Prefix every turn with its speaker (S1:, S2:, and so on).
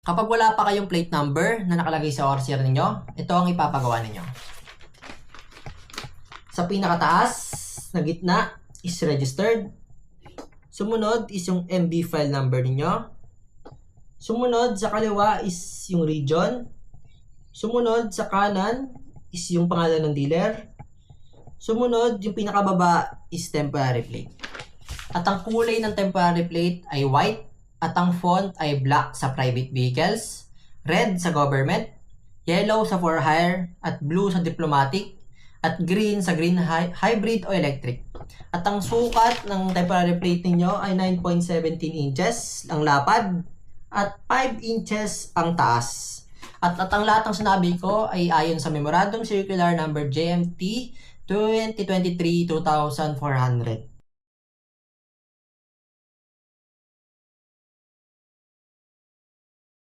S1: Kapag wala pa kayong plate number na nakalagay sa ORCR ninyo, ito ang ipapagawa ninyo. Sa pinakataas na gitna is registered. Sumunod is yung MB file number ninyo. Sumunod sa kaliwa is yung region. Sumunod sa kanan is yung pangalan ng dealer. Sumunod, yung pinakababa is temporary plate. At ang kulay ng temporary plate ay white. At ang font ay black sa private vehicles, red sa government, yellow sa for hire, at blue sa diplomatic, at green sa green hybrid o electric. At ang sukat ng temporary plate ninyo ay 9.17 inches ang lapad at 5 inches ang taas. At ang lahat ng sinabi ko ay ayon sa Memorandum Circular Number JMT 2023-2400.